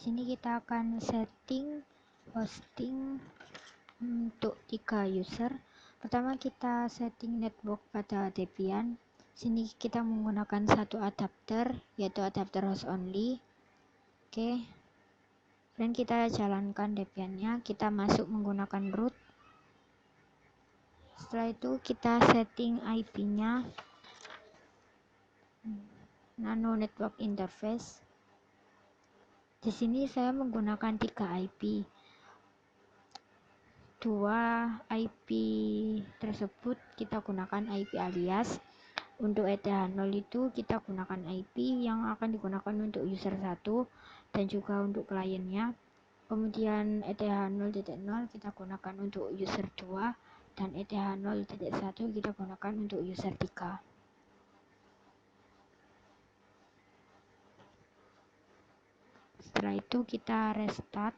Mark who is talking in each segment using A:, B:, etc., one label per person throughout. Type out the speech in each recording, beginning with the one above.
A: sini kita akan setting hosting untuk 3 user. Pertama kita setting network pada Debian. Sini kita menggunakan satu adapter, yaitu adapter host only. Oke. Dan kita jalankan Debiannya, kita masuk menggunakan root. Setelah itu kita setting IP-nya nano network interface. Di sini saya menggunakan 3 IP. 2 IP tersebut kita gunakan IP alias. Untuk ETH0 itu kita gunakan IP yang akan digunakan untuk user 1 dan juga untuk kliennya. Kemudian ETH0.0 kita gunakan untuk user 2 dan ETH0.1 kita gunakan untuk user 3. Setelah itu kita restart.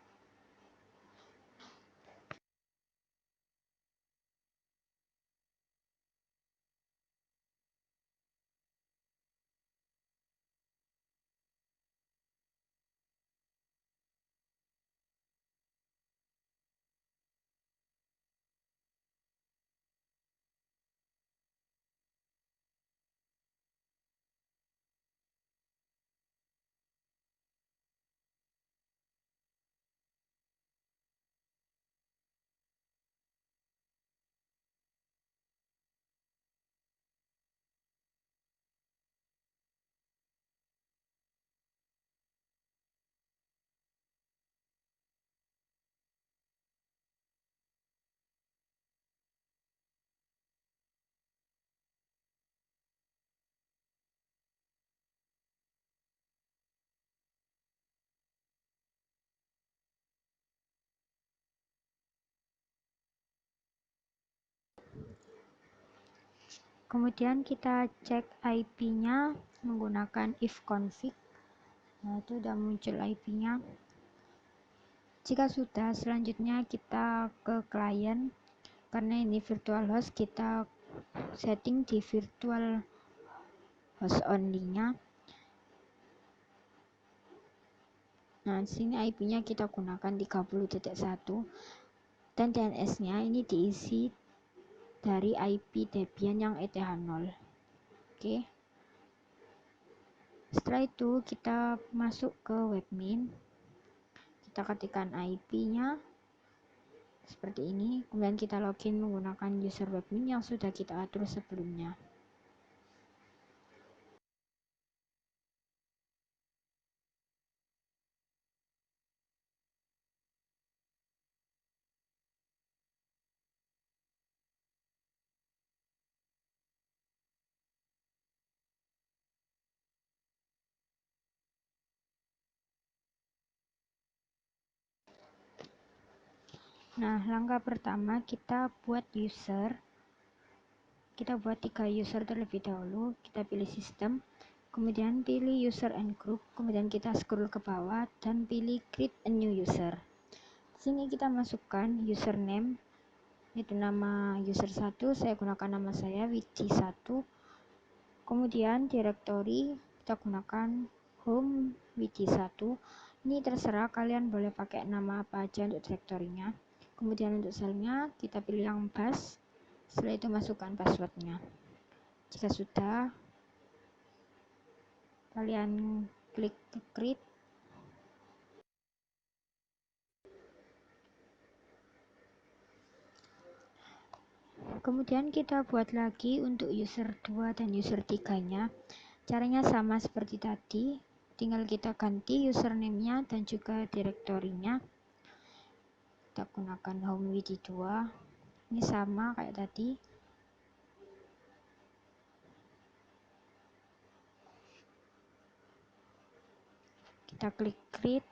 A: Kemudian kita cek IP-nya menggunakan ifconfig. Nah, itu udah muncul IP-nya. Jika sudah, selanjutnya kita ke klien. Karena ini virtual host, kita setting di virtual host only-nya. Nah, di sini IP-nya kita gunakan 30.1 dan DNS-nya ini diisi dari IP Debian yang ETH0. Oke. Setelah itu kita masuk ke webmin. Kita ketikkan IP-nya seperti ini, kemudian kita login menggunakan user webmin yang sudah kita atur sebelumnya. Nah, langkah pertama kita buat user. Kita buat 3 user terlebih dahulu. Kita pilih sistem, kemudian pilih user and group, kemudian kita scroll ke bawah dan pilih create a new user. Sini kita masukkan username, itu nama user 1, saya gunakan nama saya Widi1. Kemudian directory kita gunakan home Widi1. Ini terserah, kalian boleh pakai nama apa aja untuk direktorinya. Kemudian untuk selnya kita pilih yang bash. Setelah itu masukkan passwordnya. Jika sudah, kalian klik create. Kemudian kita buat lagi untuk user 2 dan user 3 nya. Caranya sama seperti tadi, tinggal kita ganti username-nya dan juga direktorinya. Kita gunakan home Widi2. Ini sama kayak tadi. Kita klik create.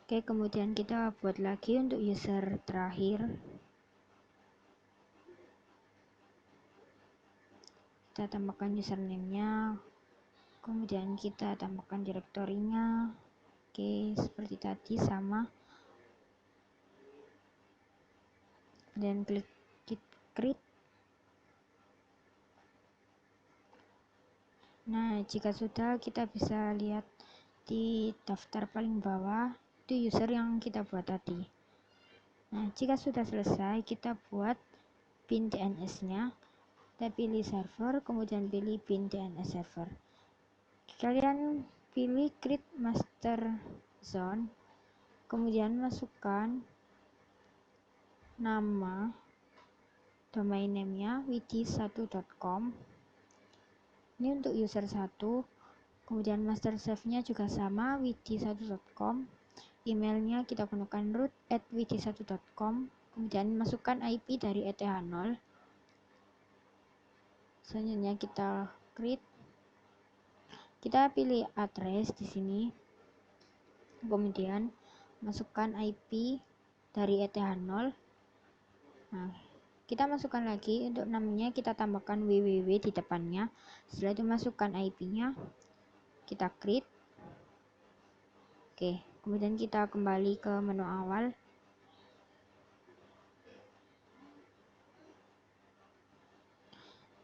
A: Oke, kemudian kita buat lagi untuk user terakhir. Kita tambahkan username-nya, kemudian kita tambahkan direktorinya. Oke, seperti tadi sama. Dan klik create. Nah, jika sudah, kita bisa lihat di daftar paling bawah itu user yang kita buat tadi. Nah, jika sudah selesai, kita buat bin DNS-nya. Kita pilih server, kemudian pilih bin DNS server. Kalian pilih create master zone, kemudian masukkan nama domain name-nya widi1.com. Ini untuk user 1. Kemudian master save-nya juga sama, widi1.com. Emailnya kita gunakan root@widi1.com. Kemudian masukkan IP dari ETH0. Selanjutnya kita create. Kita pilih address di sini. Kemudian masukkan IP dari ETH0. Nah, kita masukkan lagi, untuk namanya kita tambahkan www di depannya. Setelah itu masukkan IP-nya, kita create. Oke, kemudian kita kembali ke menu awal.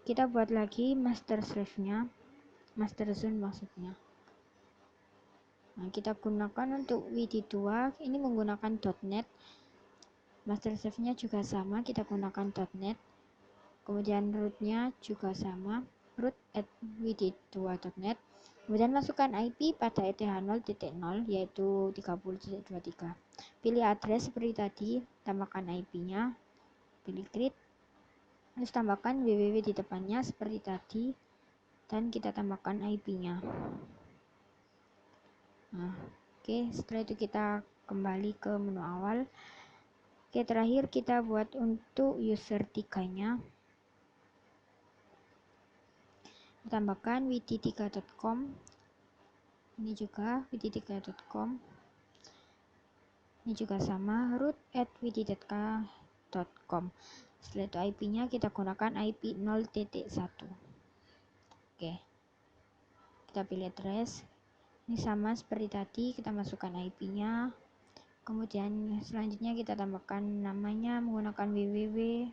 A: Kita buat lagi master slave-nya, master zone maksudnya. Nah, kita gunakan untuk widi2 ini menggunakan .net. Master slave-nya juga sama, kita gunakan .net. Kemudian root-nya juga sama, root@widi2.net. Kemudian masukkan IP pada ETH0.0 yaitu 30.23. Pilih address seperti tadi, tambahkan IP-nya, pilih create, terus tambahkan www di depannya seperti tadi, dan kita tambahkan IP-nya. Nah, oke, setelah itu kita kembali ke menu awal. Oke, terakhir kita buat untuk user 3-nya. Tambahkan widi3.com. Ini juga widi3.com. Ini juga sama, root@widi.com. Setelah itu IP-nya kita gunakan IP 0.1. Oke, kita pilih address. Ini sama seperti tadi, kita masukkan IP-nya. Kemudian selanjutnya kita tambahkan namanya menggunakan www,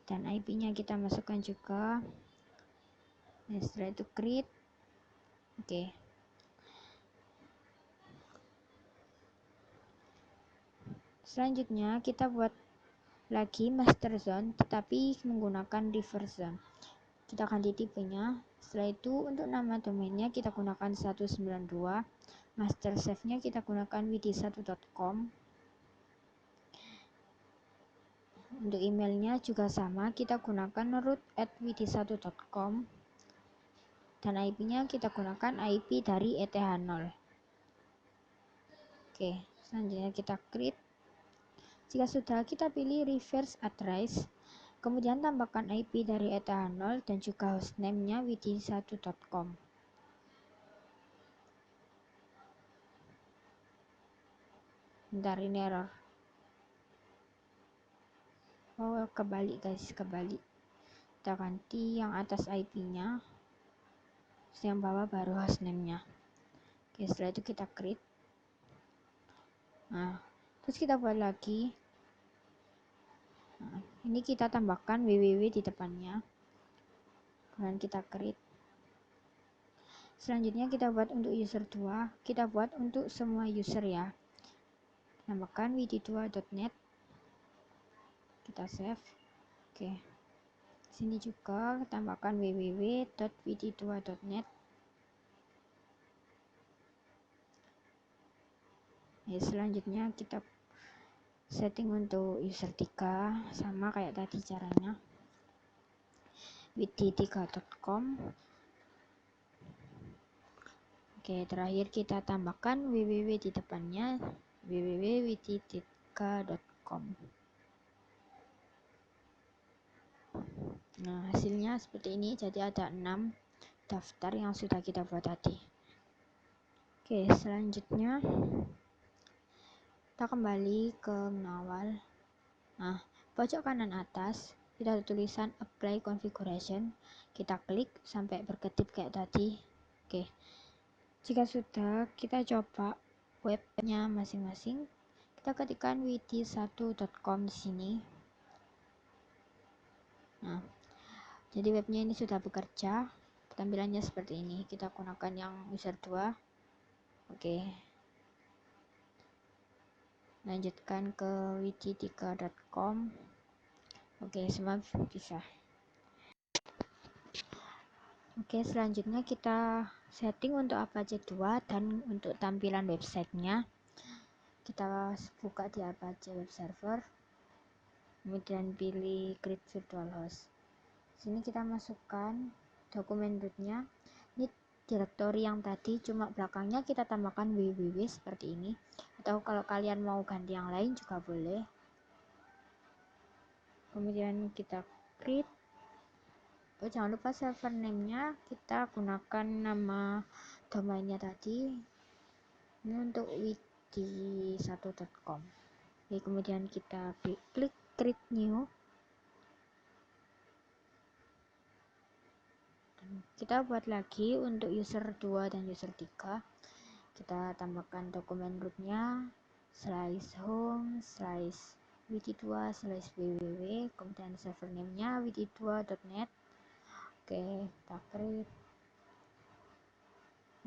A: dan IP-nya kita masukkan juga. Nah, setelah itu create. Oke. Selanjutnya kita buat lagi master zone tetapi menggunakan reverse zone. Kita ganti tipenya. Setelah itu untuk nama domainnya kita gunakan 192. Master save-nya kita gunakan widi1.com. Untuk emailnya juga sama, kita gunakan root@widi1.com. Dan IP-nya kita gunakan IP dari ETH0. Oke, selanjutnya kita create. Jika sudah, kita pilih reverse address. Kemudian tambahkan IP dari ETH0 dan juga hostname-nya widi1.com. Bentar, ini error. Oh, kebalik guys, kebalik. Kita ganti yang atas IP-nya, yang bawah baru hostname-nya. Oke, setelah itu kita create. Nah, terus kita buat lagi. Nah, ini kita tambahkan www di depannya. Kemudian kita create. Selanjutnya kita buat untuk user 2. Kita buat untuk semua user ya. Tambahkan widi2.net. Kita save. Oke. Sini juga tambahkan www.widi2.net. Ya, selanjutnya kita setting untuk user 3 sama kayak tadi caranya, widi3.com. Oke, terakhir kita tambahkan www di depannya, www.widi3.com. Nah, hasilnya seperti ini. Jadi ada 6 daftar yang sudah kita buat tadi. Oke, selanjutnya kita kembali ke menu awal. Nah, pojok kanan atas kita ada tulisan apply configuration. Kita klik sampai berkedip kayak tadi. Oke, jika sudah, kita coba webnya masing-masing. Kita ketikkan widi1.com di sini. Nah, jadi webnya ini sudah bekerja, tampilannya seperti ini. Kita gunakan yang user 2. Oke, lanjutkan ke wiki3.com. Oke, semua bisa. Oke, selanjutnya kita setting untuk Apache 2 dan untuk tampilan websitenya kita buka di Apache Web Server, kemudian pilih create virtual host. Sini kita masukkan dokumen rootnya. Ini directory yang tadi, cuma belakangnya kita tambahkan www seperti ini, atau kalau kalian mau ganti yang lain juga boleh. Kemudian kita create. Jangan lupa server name-nya kita gunakan nama domainnya tadi. Ini untuk wiki1.com. Kemudian kita klik create new. Kita buat lagi untuk user 2 dan user 3. Kita tambahkan dokumen rootnya /home wiki2/www, kemudian server name-nya wiki2.net. Oke, kita create.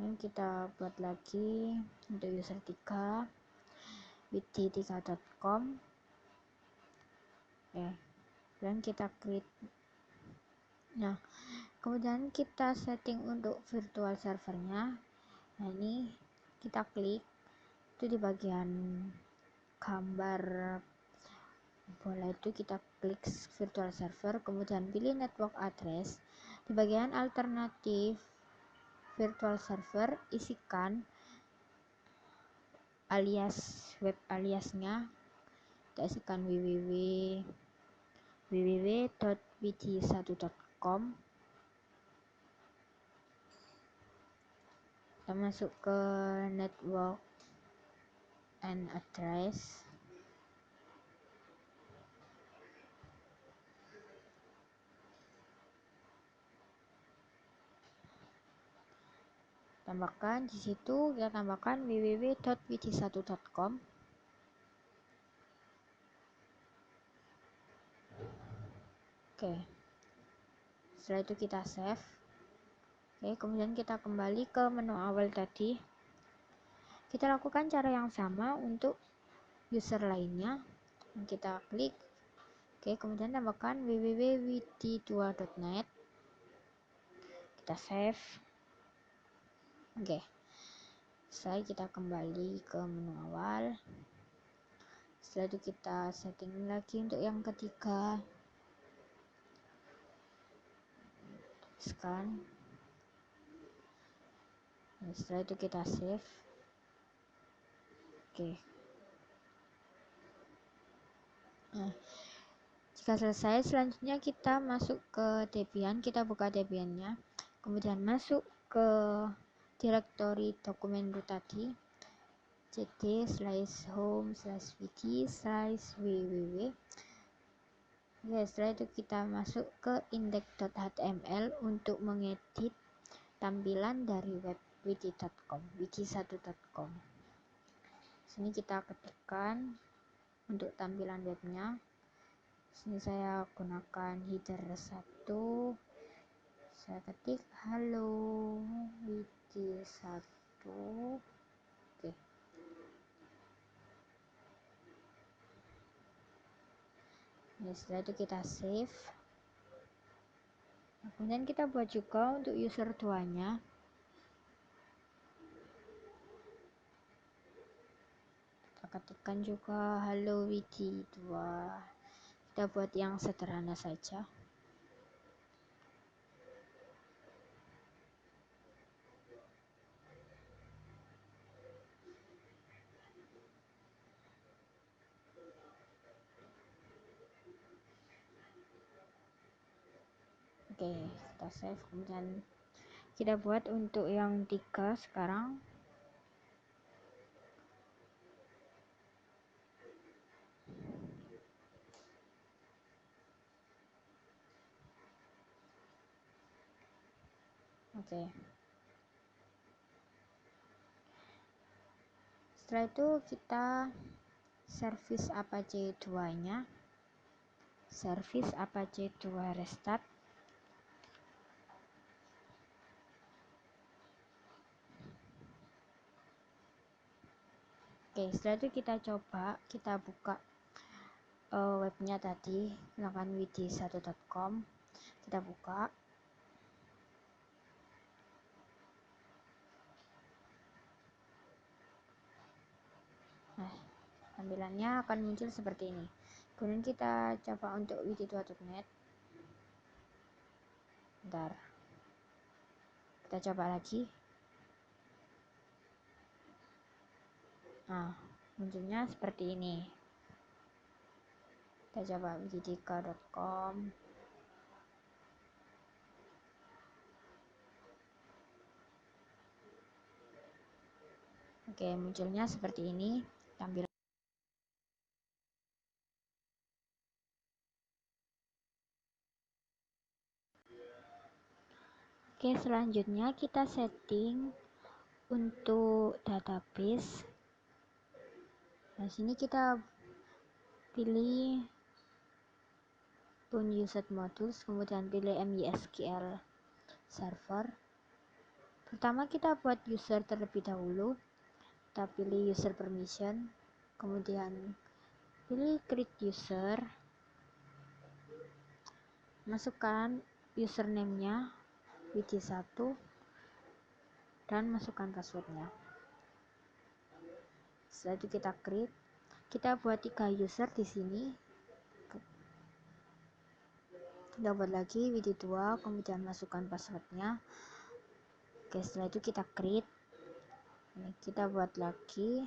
A: Ini kita buat lagi untuk user 3 wiki3.com. Dan kita create. Nah, kemudian kita setting untuk virtual servernya. Nah, ini kita klik itu di bagian gambar bola itu, kita klik virtual server, kemudian pilih network address. Di bagian alternatif virtual server isikan alias web aliasnya. Kita isikan www.wiki1.com. kita masuk ke network and address. Tambahkan di situ, kita tambahkan www.wiki1.com. Oke, setelah itu kita save. Kemudian kita kembali ke menu awal tadi. Kita lakukan cara yang sama untuk user lainnya. Kita klik. Kemudian tambahkan www.wiki2.net. Kita save. Setelah kita kembali ke menu awal. Setelah itu kita setting lagi untuk yang ketiga. Scan. Setelah itu kita save. Jika selesai, selanjutnya kita masuk ke Debian. Kita buka Debiannya, kemudian masuk ke directory dokumen root tadi, cd/home/wiki/www. Setelah itu kita masuk ke index.html untuk mengedit tampilan dari web wiki1.com. Sini kita ketikkan untuk tampilan webnya. Sini saya gunakan header 1. Saya ketik halo wiki1. Setelah itu kita save. Kemudian kita buat juga untuk user 2 nya. Kita ketikkan juga halo wiki2. Kita buat yang sederhana saja. Kita save. Kemudian kita buat untuk yang 3 sekarang. Setelah itu kita service Apache 2 nya, service Apache 2 restart. Oke, setelah itu kita buka webnya tadi, menggunakan widi1.com. Kita buka. Nah, tampilannya akan muncul seperti ini. Kemudian kita coba untuk widi2.net. Bentar, kita coba lagi. Nah, munculnya seperti ini. Kita coba widi3.com. Oke, munculnya seperti ini tampilan. Oke, selanjutnya kita setting untuk database. Nah, sini kita pilih unused modules, kemudian pilih MySQL server. Pertama kita buat user terlebih dahulu. Kita pilih user permission, kemudian pilih create user, masukkan username-nya widi1 dan masukkan passwordnya. Setelah itu kita create, kita buat 3 user di sini. Kita buat lagi widi2, kemudian masukkan passwordnya. Oke, setelah itu kita create. Ini kita buat lagi,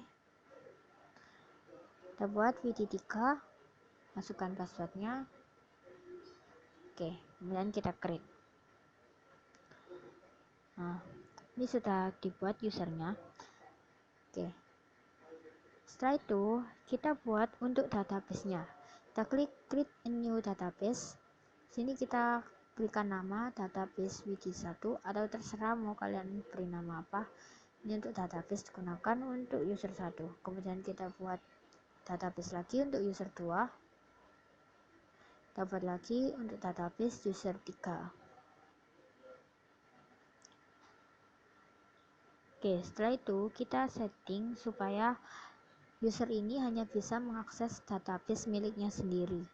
A: kita buat widi3, masukkan passwordnya. Oke, kemudian kita create. Nah, ini sudah dibuat usernya. Oke, setelah itu kita buat untuk database-nya. Kita klik create a new database. Sini kita berikan nama database widi1 atau terserah mau kalian beri nama apa. Ini untuk database digunakan untuk user 1. Kemudian kita buat database lagi untuk user 2. Kita buat lagi untuk database user 3. Oke, setelah itu kita setting supaya user ini hanya bisa mengakses database miliknya sendiri,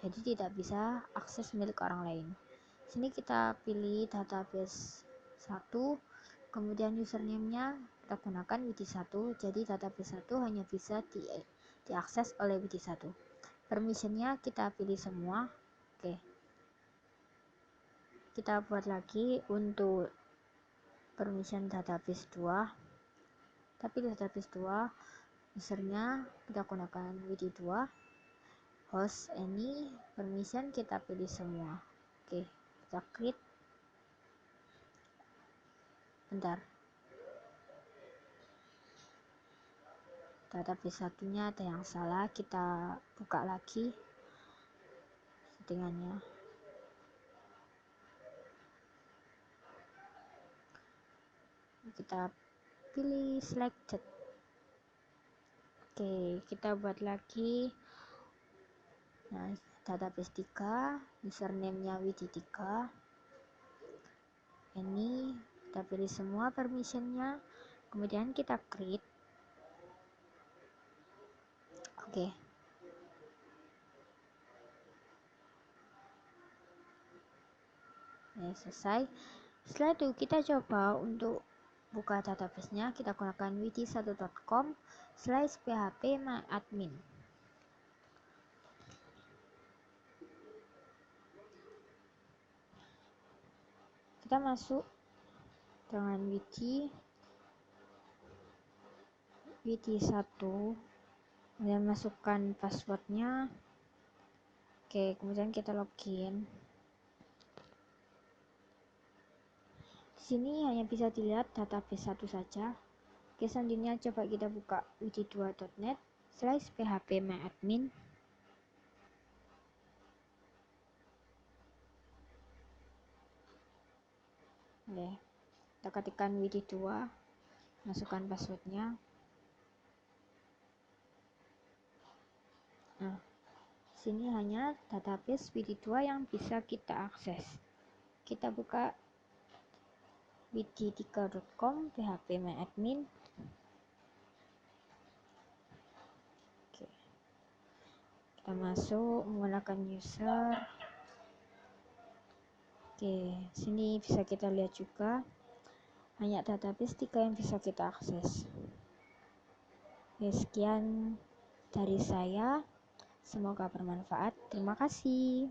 A: jadi tidak bisa akses milik orang lain. Sini kita pilih database 1, kemudian username-nya kita gunakan widi1, jadi database 1 hanya bisa diakses oleh widi1. Permission-nya kita pilih semua. Oke, kita buat lagi untuk permission database 2. Tapi database 2 usernya kita gunakan widi2, host any, permission kita pilih semua. Oke, kita create. Bentar, database satunya ada yang salah, kita buka lagi settingannya. Kita pilih selected. Oke, kita buat lagi. Nah, database 3, username-nya widi3. Ini kita pilih semua permission-nya, kemudian kita create. Oke. Ya, selesai. Setelah itu kita coba untuk buka database-nya. Kita gunakan widi1.com/phpMyAdmin. Kita masuk dengan widi1, kemudian masukkan passwordnya. Oke, kemudian kita login. Di sini hanya bisa dilihat database 1 saja. Oke, selanjutnya coba kita buka widi2.net/phpMyAdmin. Oke, kita ketikkan widi2, masukkan passwordnya. Nah, sini hanya database widi2 yang bisa kita akses. Kita buka widi3.com/phpMyAdmin. Kita masuk menggunakan user. Oke, sini bisa kita lihat juga banyak database 3 yang bisa kita akses. Oke, sekian dari saya, semoga bermanfaat. Terima kasih.